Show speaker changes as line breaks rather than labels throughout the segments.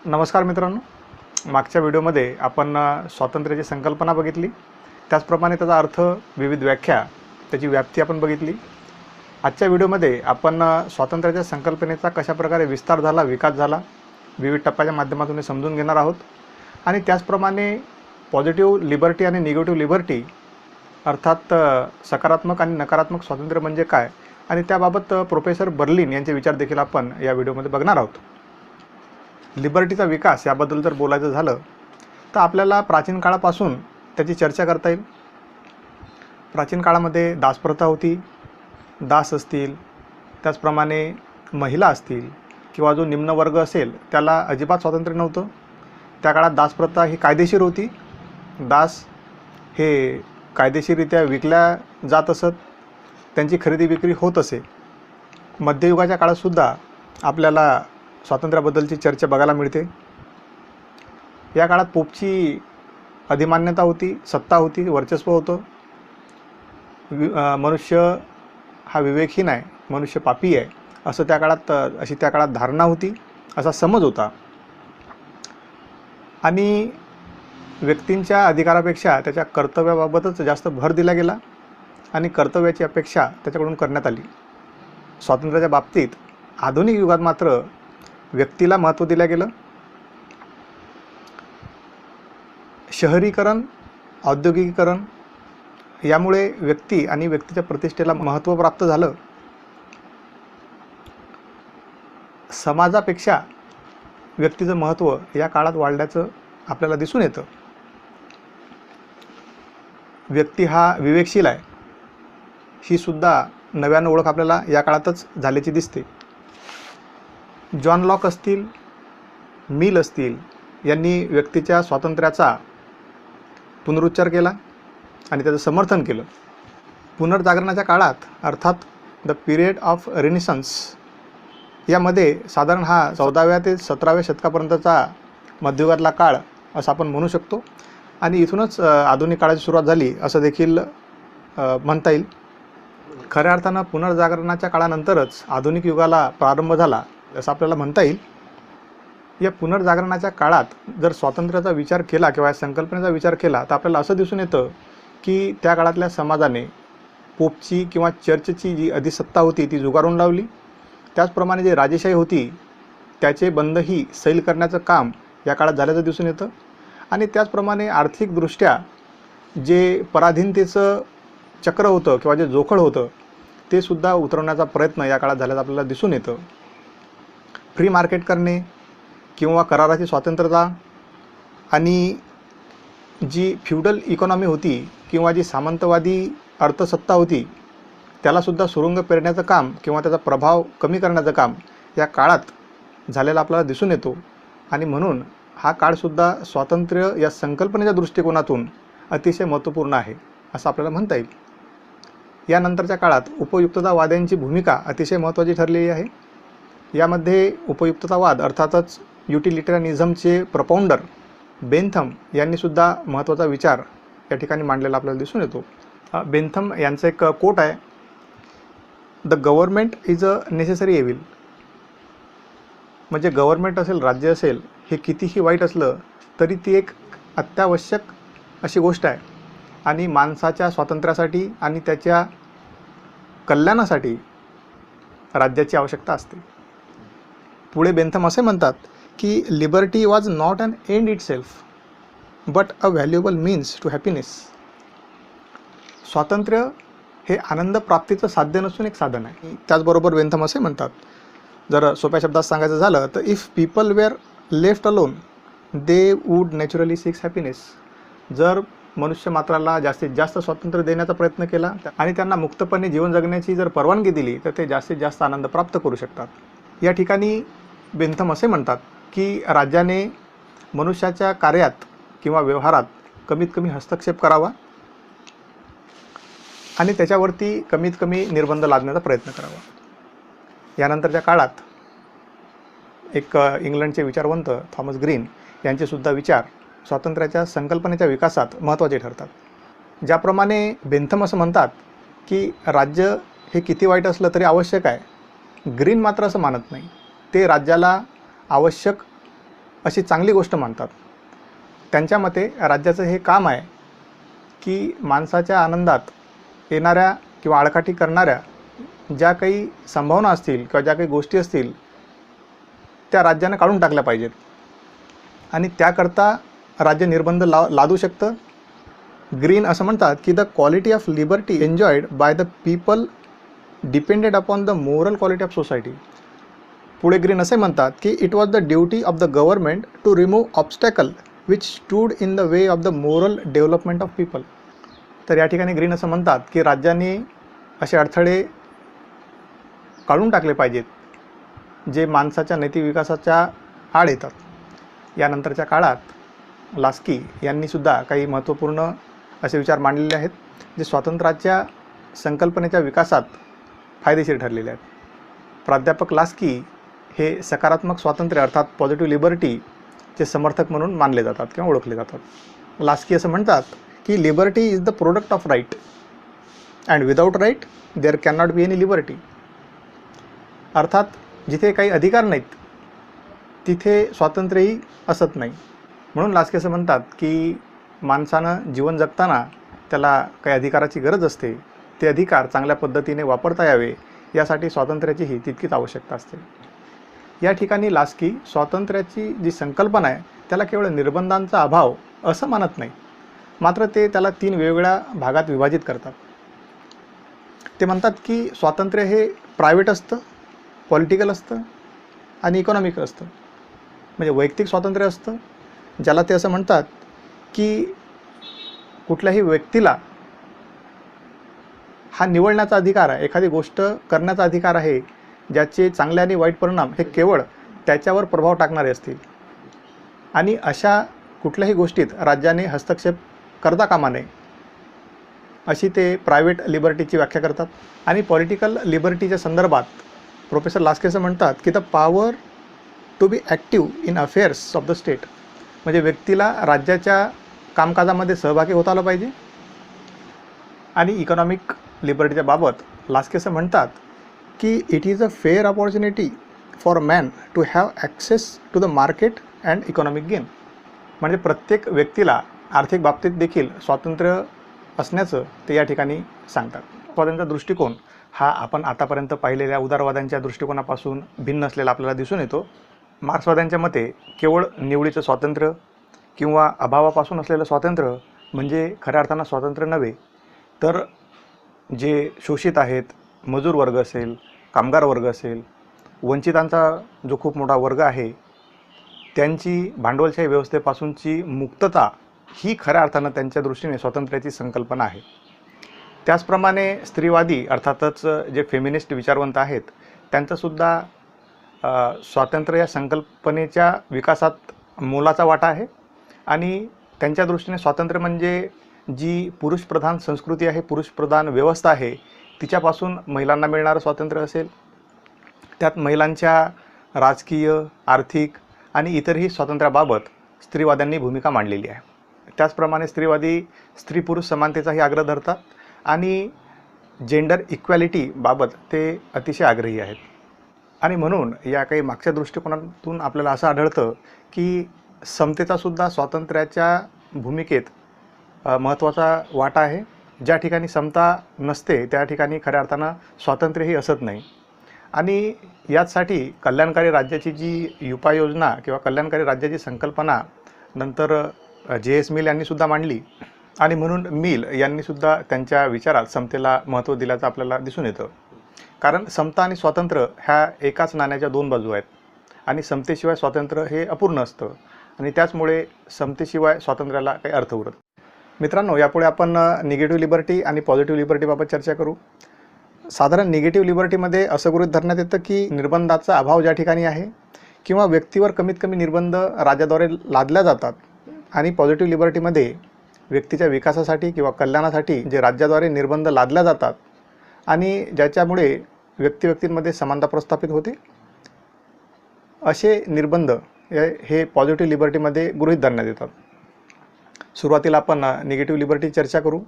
नमस्कार मित्रांनो, मागच्या व्हिडिओमध्ये आपण स्वातंत्र्याची संकल्पना बघितली, त्याचप्रमाणे त्याचा अर्थ, विविध व्याख्या, त्याची व्याप्ती आपण बघितली। आजच्या व्हिडिओमध्ये आपण स्वातंत्र्याच्या संकल्पनेचा कशाप्रकारे विस्तार झाला, विकास झाला, विविध टप्प्याच्या माध्यमातून समजून घेणार आहोत। आणि त्याचप्रमाणे पॉझिटिव्ह लिबर्टी आणि निगेटिव्ह लिबर्टी अर्थात सकारात्मक आणि नकारात्मक स्वातंत्र्य म्हणजे काय आणि त्याबाबत प्रोफेसर बर्लिन यांचे विचार देखील आपण या व्हिडिओमध्ये बघणार आहोत। लिबर्टीचा विकास याबद्दल जर बोलायचं झालं तर आपल्याला प्राचीन काळापासून त्याची चर्चा करता येईल। प्राचीन काळामध्ये दासप्रथा होती, दास असतील, त्याचप्रमाणे महिला असतील किंवा जो निम्न वर्ग असेल त्याला अजिबात स्वातंत्र्य नव्हतं। त्या काळात दासप्रथा ही कायदेशीर होती, दास हे कायदेशीररित्या विकल्या जात असत, त्यांची खरेदी विक्री होत असे। मध्ययुगाच्या काळातसुद्धा आपल्याला स्वातंत्र्याबद्दलची चर्चा बघायला मिळते। या काळात पोपची अधिमान्यता होती, सत्ता होती, वर्चस्व होतं। मनुष्य हा विवेकहीन आहे, मनुष्य पापी आहे असं अशी त्या काळात धारणा होती, असा समज होता। आणि व्यक्तींच्या अधिकारापेक्षा त्याच्या कर्तव्याबाबतच जास्त भर दिला गेला आणि कर्तव्याची अपेक्षा त्याच्याकडून करण्यात आली। स्वातंत्र्याच्या बाबतीत आधुनिक युगात मात्र व्यक्तीला महत्त्व दिलं गेलं। शहरीकरण, औद्योगिकीकरण यामुळे व्यक्ती आणि व्यक्तीच्या प्रतिष्ठेला महत्त्व प्राप्त झालं। समाजापेक्षा व्यक्तीचं महत्त्व या काळात वाढल्याचं आपल्याला दिसून येतं। व्यक्ती हा विवेकशील आहे ही सुद्धा नव्यानं ओळख आपल्याला या काळातच झाल्याची दिसते। जॉन लॉक असतील, मिल असतील यांनी व्यक्तीच्या स्वातंत्र्याचा पुनरुच्चार केला आणि त्याचं समर्थन केलं। पुनर्जागरणाच्या काळात अर्थात द पिरियड ऑफ रेनिसन्स यामध्ये साधारण हा 14व्या ते 17व्या शतकापर्यंतचा मध्ययुगातला काळ असं आपण म्हणू शकतो आणि इथूनच आधुनिक काळाची सुरुवात झाली असं देखील म्हणता येईल। खऱ्या अर्थानं पुनर्जागरणाच्या काळानंतरच आधुनिक युगाला प्रारंभ झाला असं आपल्याला म्हणता येईल। या पुनर्जागरणाच्या काळात जर स्वातंत्र्याचा विचार केला किंवा या संकल्पनेचा विचार केला तर आपल्याला असं दिसून येतं की त्या काळातल्या समाजाने पोपची किंवा चर्चची जी अधिसत्ता होती ती झुगारून लावली। त्याचप्रमाणे जी राजेशाही होती त्याचे बंधही सैल करण्याचं काम या काळात झाल्याचं दिसून येतं आणि त्याचप्रमाणे आर्थिकदृष्ट्या जे पराधीनतेचं चक्र होतं किंवा जे जोखड होतं ते सुद्धा उतरवण्याचा प्रयत्न या काळात झाल्याचं आपल्याला दिसून येतं। फ्री मार्केट करणे किंवा कराराची स्वातंत्र्यता आणि जी फ्युडल इकॉनॉमी होती किंवा जी सामंतवादी अर्थसत्ता होती त्यालासुद्धा सुरुंग पेरण्याचं काम किंवा त्याचा प्रभाव कमी करण्याचं काम या काळात झालेला आपल्याला दिसून येतो आणि म्हणून हा काळसुद्धा स्वातंत्र्य या संकल्पनेच्या दृष्टिकोनातून अतिशय महत्त्वपूर्ण आहे असं आपल्याला म्हणता येईल। यानंतरच्या काळात उपयुक्ततावाद्यांची भूमिका अतिशय महत्त्वाची ठरलेली आहे। यामध्ये उपयुक्ततावाद अर्थातच युटिलिटरियनिझमचे प्रपाऊंडर बेंथम यांनीसुद्धा महत्त्वाचा विचार या ठिकाणी मांडलेला आपल्याला दिसून येतो। बेंथम यांचं एक कोट आहे, the government is a necessary Evil. म्हणजे गव्हर्नमेंट असेल, राज्य असेल, हे कितीही वाईट असलं तरी ती एक अत्यावश्यक अशी गोष्ट आहे आणि माणसाच्या स्वातंत्र्यासाठी आणि त्याच्या कल्याणासाठी राज्याची आवश्यकता असते। पुढे बेंथम असे म्हणतात की liberty was not an end itself but a valuable means to happiness. स्वातंत्र्य हे आनंद प्राप्तीचं साध्य नसून एक साधन आहे। त्याचबरोबर बेंथम असे म्हणतात, जर सोप्या शब्दात सांगायचं झालं तर if people were left alone they would naturally seeks happiness. जर मनुष्य मात्राला जास्तीत जास्त स्वातंत्र्य देण्याचा प्रयत्न केला आणि त्यांना मुक्तपणे जीवन जगण्याची जर परवानगी दिली तर ते जास्तीत जास्त आनंद प्राप्त करू शकतात। या ठिकाणी बेंथम असे म्हणतात की राज्याने मनुष्याच्या कार्यात किंवा व्यवहारात कमीत कमी हस्तक्षेप करावा आणि त्याच्यावरती कमीत कमी निर्बंध लादण्याचा प्रयत्न करावा। यानंतरच्या काळात एक इंग्लंडचे विचारवंत थॉमस ग्रीन यांचेसुद्धा विचार स्वातंत्र्याच्या संकल्पनेच्या विकासात महत्त्वाचे ठरतात। ज्याप्रमाणे बेंथम असं म्हणतात की राज्य हे किती वाईट असलं तरी आवश्यक आहे, ग्रीन मात्र असं मानत नाही। ते राज्याला आवश्यक अशी चांगली गोष्ट मानतात. त्यांच्या मते राज्याचं हे काम आहे की माणसाच्या आनंदात येणाऱ्या किंवा आडकाठी करणाऱ्या ज्या काही संभावना असतील किंवा ज्या काही गोष्टी असतील त्या राज्यानं काढून टाकल्या पाहिजेत आणि त्याकरता राज्य निर्बंध लादू शकतं. ग्रीन असं म्हणतात की the quality of liberty enjoyed by the people depended upon the moral quality of society. पुढे ग्रीन असे म्हणतात की it was the duty of the government to remove obstacle which stood in the way of the moral development of people. तर या ठिकाणी green असं म्हणतात की राज्यांनी असे अडथळे काढून टाकले पाहिजेत जे माणसाच्या नैतिक विकासाच्या आड येतात. यानंतरच्या काळात लास्की यांनीसुद्धा काही महत्त्वपूर्ण असे विचार मांडलेले आहेत जे स्वातंत्र्याच्या संकल्पनेच्या विकासात फायदेशीर ठरलेले आहेत. प्राध्यापक लास्की हे सकारात्मक स्वातंत्र्य अर्थात पॉझिटिव्ह लिबर्टीचे समर्थक म्हणून मानले जातात किंवा ओळखले जातात. लास्की असं म्हणतात की liberty is the product of right and without right there can not be any liberty. अर्थात जिथे काही अधिकार नाहीत तिथे स्वातंत्र्यही असत नाही. म्हणून लास्की असं म्हणतात की माणसानं जीवन जगताना त्याला काही अधिकाराची गरज असते. ते अधिकार चांगल्या पद्धतीने वापरता यावे यासाठी स्वातंत्र्याचीही तितकीच आवश्यकता असते. या ठिकाणी लास्की स्वातंत्र्याची जी संकल्पना आहे त्याला केवळ निर्बंधांचा अभाव असं मानत नाही, मात्र ते त्याला 3 वेगवेगळ्या भागात विभाजित करतात. ते म्हणतात की स्वातंत्र्य हे प्रायव्हेट असतं, पॉलिटिकल असतं आणि इकॉनॉमिक असतं. म्हणजे वैयक्तिक स्वातंत्र्य असतं ज्याला ते असं म्हणतात की कुठल्याही व्यक्तीला हा निवडण्याचा अधिकार आहे, एखादी गोष्ट करण्याचा अधिकार आहे ज्याचे चांगले आणि वाईट परिणाम हे केवळ त्याच्यावर प्रभाव टाकणारे असतील आणि अशा कुठल्याही गोष्टीत राज्याने हस्तक्षेप करता कामा नये अशी ते प्रायव्हेट लिबर्टीची व्याख्या करतात. आणि पॉलिटिकल लिबर्टीच्या संदर्भात प्रोफेसर लास्की असं म्हणतात की the power to be active in affairs of the state. म्हणजे व्यक्तीला राज्याच्या कामकाजामध्ये सहभागी होता आलं पाहिजे. आणि इकॉनॉमिक लिबर्टीच्या बाबत लास्की असं म्हणतात की it is a fair opportunity for man to have access to the market and economic gain. म्हणजे प्रत्येक व्यक्तीला आर्थिक बाबतीत देखील स्वातंत्र्य असण्याचं ते या ठिकाणी सांगतात. स्वातंत्र्याचा दृष्टिकोन हा आपण आतापर्यंत पाहिलेल्या उदारवाद्यांच्या दृष्टिकोनापासून भिन्न असलेला आपल्याला दिसून येतो. मार्क्सवाद्यांच्या मते केवळ निवडीचं स्वातंत्र्य किंवा अभावापासून असलेलं स्वातंत्र्य म्हणजे खऱ्या अर्थानं स्वातंत्र्य नव्हे, तर जे शोषित आहेत, मजूर वर्ग असेल, कामगार वर्ग असेल, वंचितांचा जो खूप मोठा वर्ग आहे त्यांची भांडवलशाही व्यवस्थेपासूनची मुक्तता ही खऱ्या अर्थानं त्यांच्या दृष्टीने स्वातंत्र्याची संकल्पना आहे. त्याचप्रमाणे स्त्रीवादी अर्थातच जे फेमिनिस्ट विचारवंत आहेत त्यांचासुद्धा स्वातंत्र्य या संकल्पनेच्या विकासात मोलाचा वाटा आहे. आणि त्यांच्या दृष्टीने स्वातंत्र्य म्हणजे जी पुरुषप्रधान संस्कृती आहे, पुरुषप्रधान व्यवस्था आहे तिच्यापासून महिलांना मिळणारं स्वातंत्र्य असेल, त्यात महिलांच्या राजकीय, आर्थिक आणि इतरही स्वातंत्र्याबाबत स्त्रीवाद्यांनी भूमिका मांडलेली आहे. त्याचप्रमाणे स्त्रीवादी स्त्री पुरुष समानतेचाही आग्रह धरतात आणि जेंडर इक्वॅलिटीबाबत ते अतिशय आग्रही आहेत. आणि म्हणून या काही मागच्या दृष्टिकोनातून आपल्याला असं आढळतं की समतेचासुद्धा स्वातंत्र्याच्या भूमिकेत महत्त्वाचा वाटा आहे. ज्या ठिकाणी समता नसते त्या ठिकाणी खऱ्या अर्थानं स्वातंत्र्यही असत नाही. आणि याचसाठी कल्याणकारी राज्याची जी उपाययोजना किंवा कल्याणकारी राज्याची संकल्पना नंतर J.S. मिल यांनीसुद्धा मांडली. आणि म्हणून मिल यांनीसुद्धा त्यांच्या विचारात समतेला महत्त्व दिल्याचं आपल्याला दिसून येतं. कारण समता आणि स्वातंत्र्य ह्या एकाच नाण्याच्या 2 बाजू आहेत आणि समतेशिवाय स्वातंत्र्य हे अपूर्ण असतं आणि त्याचमुळे समतेशिवाय स्वातंत्र्याला काही अर्थ उरत. मित्रांनो, यापुढे आपण निगेटिव्ह लिबर्टी आणि पॉझिटिव्ह लिबर्टीबाबत चर्चा करू. साधारण निगेटिव्ह लिबर्टीमध्ये असं गृहीत धरण्यात येतं की निर्बंधाचा अभाव ज्या ठिकाणी आहे किंवा व्यक्तीवर कमीत कमी निर्बंध राज्याद्वारे लादल्या जातात. आणि पॉझिटिव्ह लिबर्टीमध्ये व्यक्तीच्या विकासासाठी किंवा कल्याणासाठी जे राज्याद्वारे निर्बंध लादल्या जातात आणि ज्याच्यामुळे व्यक्तीमध्ये समानता प्रस्थापित होते असे निर्बंध हे पॉझिटिव्ह लिबर्टीमध्ये गृहीत धरण्यात येतात. सुरुवातीला आपण निगेटिव्ह लिबर्टी चर्चा करू.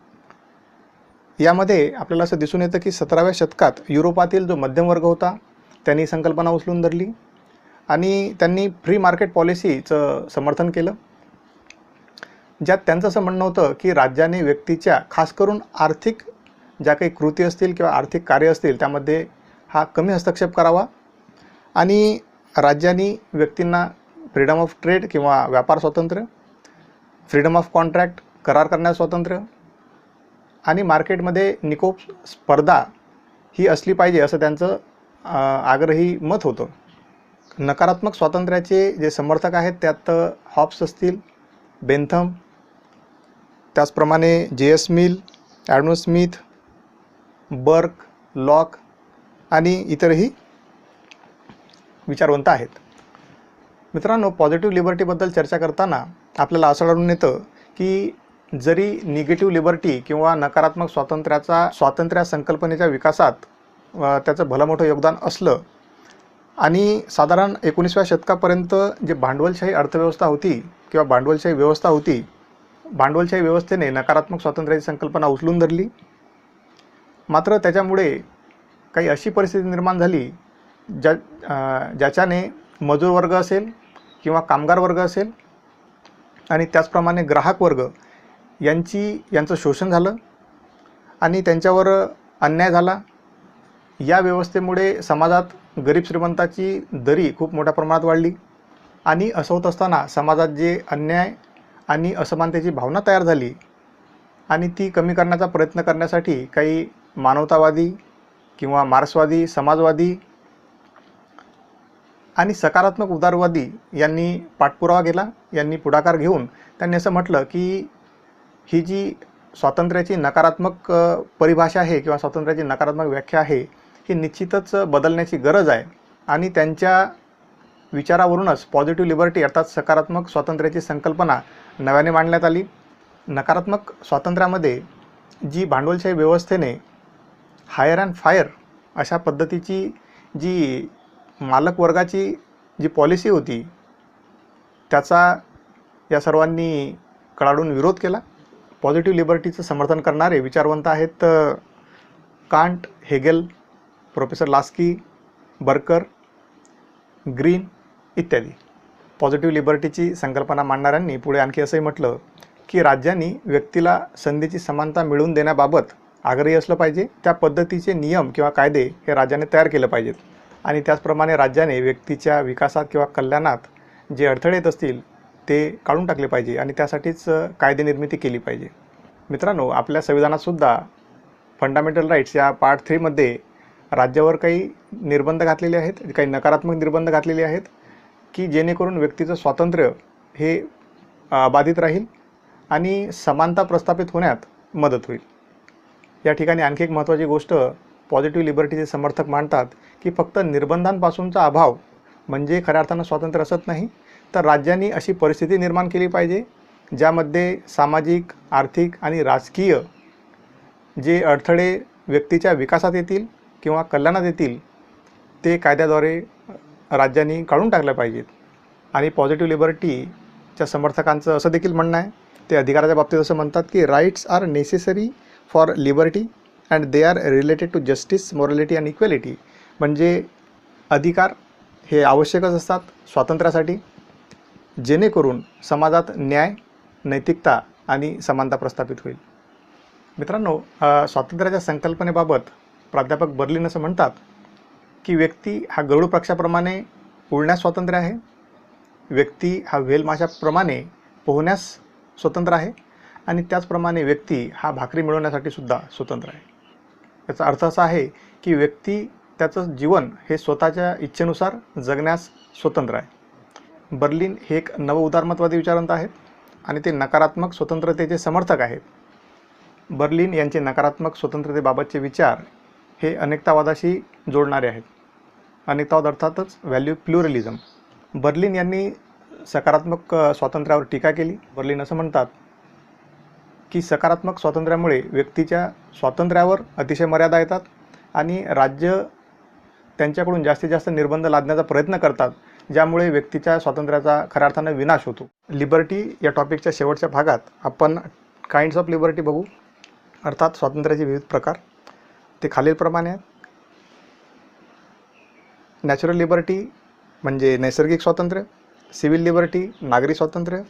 यामध्ये आपल्याला असं दिसून येतं की 17व्या शतकात युरोपातील जो मध्यमवर्ग होता त्यांनी संकल्पना उचलून धरली आणि त्यांनी फ्री मार्केट पॉलिसीचं समर्थन केलं, ज्यात त्यांचं असं म्हणणं होतं की राज्याने व्यक्तीच्या खास करून आर्थिक ज्या काही कृती असतील किंवा आर्थिक कार्य असतील त्यामध्ये हा कमी हस्तक्षेप करावा आणि राज्यांनी व्यक्तींना फ्रीडम ऑफ ट्रेड किंवा व्यापार स्वातंत्र्य, फ्रीडम ऑफ कॉन्ट्रॅक्ट करार करण्यास स्वातंत्र्य आणि मार्केटमध्ये निकोप स्पर्धा ही असली पाहिजे असं त्यांचं आग्रही मत होतं. नकारात्मक स्वातंत्र्याचे जे समर्थक आहेत त्यात हॉब्स असतील, बेंथम, त्याचप्रमाणे J S. Mill, Adam Smith, Burke, Locke आणि इतरही विचारवंत आहेत. मित्रांनो, पॉझिटिव्ह लिबर्टीबद्दल चर्चा करताना आपल्याला असं आढळून येतं की जरी निगेटिव्ह लिबर्टी किंवा नकारात्मक स्वातंत्र्य संकल्पनेच्या विकासात त्याचं भलं मोठं योगदान असलं आणि साधारण 19व्या शतकापर्यंत जे भांडवलशाही अर्थव्यवस्था होती किंवा भांडवलशाही व्यवस्था होती, भांडवलशाही व्यवस्थेने नकारात्मक स्वातंत्र्याची संकल्पना उचलून धरली. मात्र त्याच्यामुळे काही अशी परिस्थिती निर्माण झाली ज्याच्याने मजूर वर्ग असेल किंवा कामगार वर्ग असेल आणि त्याचप्रमाणे ग्राहक वर्ग यांचं शोषण झालं आणि त्यांच्यावर अन्याय झाला. या व्यवस्थेमुळे समाजात गरीब श्रीमंताची दरी खूप मोठ्या प्रमाणात वाढली आणि असं होत असताना समाजात जे अन्याय आणि असमानतेची भावना तयार झाली आणि ती कमी करण्याचा प्रयत्न करण्यासाठी काही मानवतावादी किंवा मार्क्सवादी, समाजवादी आणि सकारात्मक उदारवादी यांनी पाठपुरावा केला. यांनी पुढाकार घेऊन त्यांनी असं म्हटलं की ही जी स्वातंत्र्याची नकारात्मक परिभाषा आहे किंवा स्वातंत्र्याची नकारात्मक व्याख्या आहे ही निश्चितच बदलण्याची गरज आहे आणि त्यांच्या विचारावरूनच पॉझिटिव्ह लिबर्टी अर्थात सकारात्मक स्वातंत्र्याची संकल्पना नव्याने मांडण्यात आली. नकारात्मक स्वातंत्र्यामध्ये जी भांडवलशाही व्यवस्थेने हायर अँड फायर अशा पद्धतीची जी मालक वर्गाची जी पॉलिसी होती त्याचा या सर्वांनी कडाडून विरोध केला. पॉझिटिव्ह लिबर्टीचं समर्थन करणारे विचारवंत आहेत कांट, हेगेल, प्रोफेसर लास्की, बर्कर, ग्रीन इत्यादी. पॉझिटिव्ह लिबर्टीची संकल्पना मांडणाऱ्यांनी पुढे आणखी असंही म्हटलं की राज्यांनी व्यक्तीला संधीची समानता मिळवून देण्याबाबत आग्रही असलं पाहिजे. त्या पद्धतीचे नियम किंवा कायदे हे राज्याने तयार केले पाहिजेत आणि त्याचप्रमाणे राज्याने व्यक्तीच्या विकासात किंवा कल्याणात जे अडथळे येत असतील ते काढून टाकले पाहिजे आणि त्यासाठीच कायदे निर्मिती केली पाहिजे. मित्रांनो, आपल्या संविधानातसुद्धा फंडामेंटल राईट्स या पार्ट 3 मध्ये राज्यावर काही निर्बंध घातलेले आहेत, काही नकारात्मक निर्बंध घातलेले आहेत की जेणेकरून व्यक्तीचं स्वातंत्र्य हे अबाधित राहील आणि समानता प्रस्थापित होण्यात मदत होईल. या ठिकाणी आणखी एक महत्त्वाची गोष्ट पॉझिटिव्ह लिबर्टीचे समर्थक मांडतात की फक्त निर्बंधांपासूनचा अभाव म्हणजे खऱ्या अर्थानं स्वातंत्र्य असत नाही, तर राज्यांनी अशी परिस्थिती निर्माण केली पाहिजे ज्यामध्ये सामाजिक, आर्थिक आणि राजकीय जे अडथळे व्यक्तीच्या विकासात येतील किंवा कल्याणात येतील ते कायद्याद्वारे राज्यांनी काढून टाकले पाहिजेत. आणि पॉझिटिव्ह लिबर्टीच्या समर्थकांचं असं देखील म्हणणं आहे, ते अधिकाराच्या बाबतीत असं म्हणतात की rights are necessary for liberty and they are related to justice, morality and equality. म्हणजे अधिकार हे आवश्यकच असतात स्वातंत्र्यासाठी जेणेकरून समाजात न्याय, नैतिकता आणि समानता प्रस्थापित होईल. मित्रांनो, स्वातंत्र्याच्या संकल्पनेबाबत प्राध्यापक बर्लिन असं म्हणतात की व्यक्ती हा गरुड पक्षाप्रमाणे उडण्यास स्वतंत्र आहे, व्यक्ती हा व्हेल माशाप्रमाणे पोहण्यास स्वतंत्र आहे आणि त्याचप्रमाणे व्यक्ती हा भाकरी मिळवण्यासाठी सुद्धा स्वतंत्र आहे. याचा अर्थ असा आहे की व्यक्ती त्याचं जीवन हे स्वतःच्या इच्छेनुसार जगण्यास स्वतंत्र आहे. बर्लिन हे एक नवउदारमतवादी विचारवंत आहेत आणि ते नकारात्मक स्वतंत्रतेचे समर्थक आहेत. बर्लिन यांचे नकारात्मक स्वतंत्रतेबाबतचे विचार हे अनेकतावादाशी जोडणारे आहेत. अनेकतावाद अर्थातच व्हॅल्यू प्लुरलिझम. बर्लिन यांनी सकारात्मक स्वातंत्र्यावर टीका केली. बर्लिन असं म्हणतात की सकारात्मक स्वातंत्र्यामुळे व्यक्तीच्या स्वातंत्र्यावर अतिशय मर्यादा येतात आणि राज्य त्यांच्याकडून जास्तीत जास्त निर्बंध लादण्याचा प्रयत्न करतात ज्यामुळे व्यक्तीच्या स्वातंत्र्याचा खऱ्या अर्थानं विनाश होतो. लिबर्टी या टॉपिकच्या शेवटच्या भागात आपण काइंड्स ऑफ लिबर्टी बघू, अर्थात स्वातंत्र्याचे विविध प्रकार. ते खालीलप्रमाणे आहेत. नॅचरल लिबर्टी म्हणजे नैसर्गिक स्वातंत्र्य, सिव्हिल लिबर्टी नागरी स्वातंत्र्य,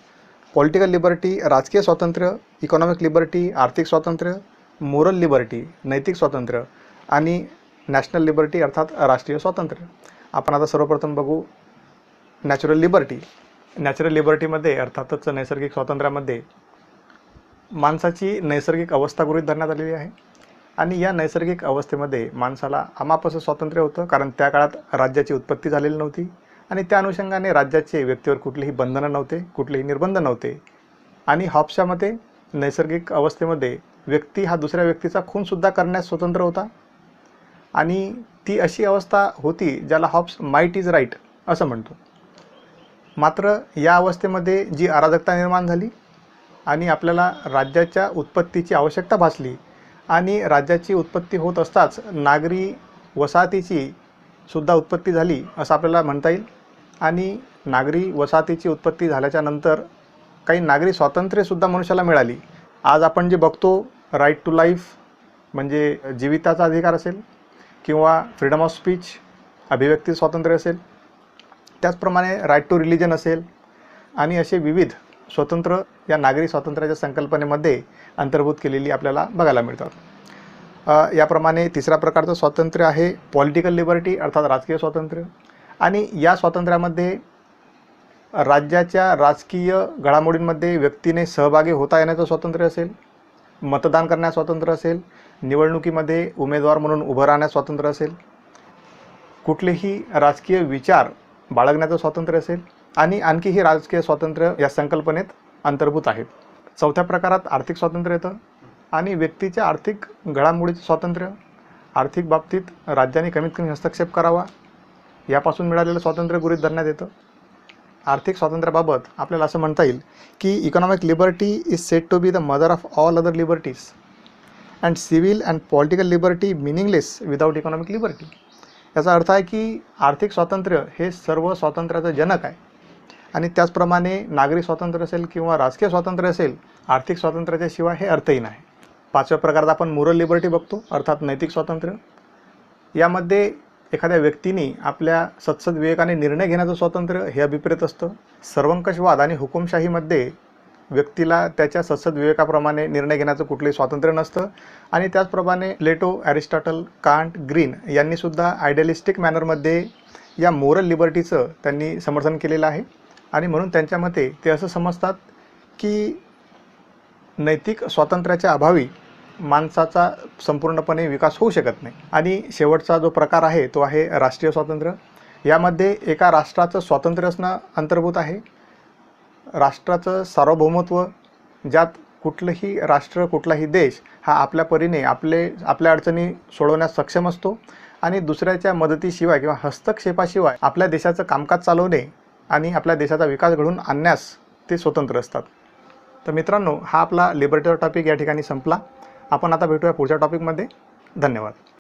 पॉलिटिकल लिबर्टी राजकीय स्वातंत्र्य, इकॉनॉमिक लिबर्टी आर्थिक स्वातंत्र्य, मोरल लिबर्टी नैतिक स्वातंत्र्य आणि नॅशनल लिबर्टी अर्थात राष्ट्रीय स्वातंत्र्य. आपण आता सर्वप्रथम बघू नॅचरल लिबर्टी. नॅचरल लिबर्टीमध्ये अर्थातच नैसर्गिक स्वातंत्र्यामध्ये माणसाची नैसर्गिक अवस्था गृहीत धरण्यात आलेली आहे आणि या नैसर्गिक अवस्थेमध्ये माणसाला अमाप असं स्वातंत्र्य होतं, कारण त्या काळात राज्याची उत्पत्ती झालेली नव्हती आणि त्या अनुषंगाने राज्याचे व्यक्तीवर कुठलीही बंधनं नव्हते, कुठलेही निर्बंध नव्हते. आणि हॉब्सच्या मते नैसर्गिक अवस्थेमध्ये व्यक्ती हा दुसऱ्या व्यक्तीचा खूनसुद्धा करण्यास स्वतंत्र होता आणि ती अशी अवस्था होती ज्याला हॉब्स माईट इज राईट असं म्हणतो. मात्र या अवस्थेमध्ये जी अराजकता निर्माण झाली आणि आपल्याला राज्याच्या उत्पत्तीची आवश्यकता भासली आणि राज्याची उत्पत्ती होत असताच नागरी वसाहतीची सुद्धा उत्पत्ती झाली असं आपल्याला म्हणता येईल. आणि नागरी वसाहतीची उत्पत्ती झाल्याच्या नंतर काही नागरी स्वातंत्र्यसुद्धा मनुष्याला मिळाली. आज आपण जे बघतो राईट टू लाईफ म्हणजे जीविताचा अधिकार असेल किंवा फ्रीडम ऑफ स्पीच अभिव्यक्ती स्वातंत्र्य असेल, त्याचप्रमाणे राईट टू रिलिजन असेल आणि असे विविध स्वतंत्र या नागरी स्वातंत्र्याच्या संकल्पनेमध्ये अंतर्भूत केलेली आपल्याला बघायला मिळतात. याप्रमाणे तिसऱ्या प्रकारचं स्वातंत्र्य आहे पॉलिटिकल लिबर्टी अर्थात राजकीय स्वातंत्र्य. आणि या स्वातंत्र्यामध्ये राज्याच्या राजकीय घडामोडींमध्ये व्यक्तीने सहभागी होता येण्याचं स्वातंत्र्य असेल, मतदान करण्यास स्वातंत्र्य असेल, निवडणुकीमध्ये उमेदवार म्हणून उभं राहण्यास स्वातंत्र्य असेल, कुठलेही राजकीय विचार बाळगण्याचं स्वातंत्र्य असेल आणि आणखीही राजकीय स्वातंत्र्य या संकल्पनेत अंतर्भूत आहेत. चौथ्या प्रकारात आर्थिक स्वातंत्र्य येतं आणि व्यक्तीच्या आर्थिक घडामोडीचं स्वातंत्र्य, आर्थिक बाबतीत राज्याने कमीत कमी हस्तक्षेप करावा यापासून मिळालेलं स्वातंत्र्य गृहीत धरण्यात येतं. आर्थिक स्वातंत्र्याबाबत आपल्याला असं म्हणता येईल की economic liberty is said to be the mother of all other liberties and civil and political liberty meaningless without economic liberty. याचा अर्थ आहे की आर्थिक स्वातंत्र्य हे सर्व स्वातंत्र्याचं जनक आहे आणि त्याचप्रमाणे नागरी स्वातंत्र्य असेल किंवा राजकीय स्वातंत्र्य असेल, आर्थिक स्वातंत्र्याच्या शिवाय हे अर्थहीन आहे. पाचव्या प्रकारात आपण मोरल लिबर्टी बघतो अर्थात नैतिक स्वातंत्र्य. यामध्ये एखाद्या व्यक्तीने आपल्या सत्सद विवेकाने निर्णय घेण्याचं स्वातंत्र्य हे अभिप्रेत असतं. सर्वंकषवाद आणि हुकुमशाहीमध्ये व्यक्तीला त्याच्या सत्सद विवेकाप्रमाणे निर्णय घेण्याचं कुठलंही स्वातंत्र्य नसतं आणि त्याचप्रमाणे प्लेटो, ॲरिस्टॉटल, कांट, ग्रीन यांनीसुद्धा आयडियलिस्टिक मॅनरमध्ये या मोरल लिबर्टीचं त्यांनी समर्थन केलेलं आहे आणि म्हणून त्यांच्या मते ते असं समजतात की नैतिक स्वातंत्र्याच्या अभावी माणसाचा संपूर्णपणे विकास होऊ शकत नाही. आणि शेवटचा जो प्रकार आहे तो आहे राष्ट्रीय स्वातंत्र्य. यामध्ये एका राष्ट्राचं स्वातंत्र्य असणं अंतर्भूत आहे. राष्ट्राचं सार्वभौमत्व, ज्यात कुठलंही राष्ट्र कुठलाही देश हा आपल्या परीने आपल्या अडचणी सोडवण्यास सक्षम असतो आणि दुसऱ्याच्या मदतीशिवाय किंवा हस्तक्षेपाशिवाय आपल्या देशाचं कामकाज चालवणे आणि आपल्या देशाचा विकास घडवून आणण्यास ते स्वतंत्र असतात. तर मित्रांनो, हा आपला लिबर्टीचा टॉपिक या ठिकाणी संपला. आपण आता भेटूया पुढच्या टॉपिकमध्ये. धन्यवाद.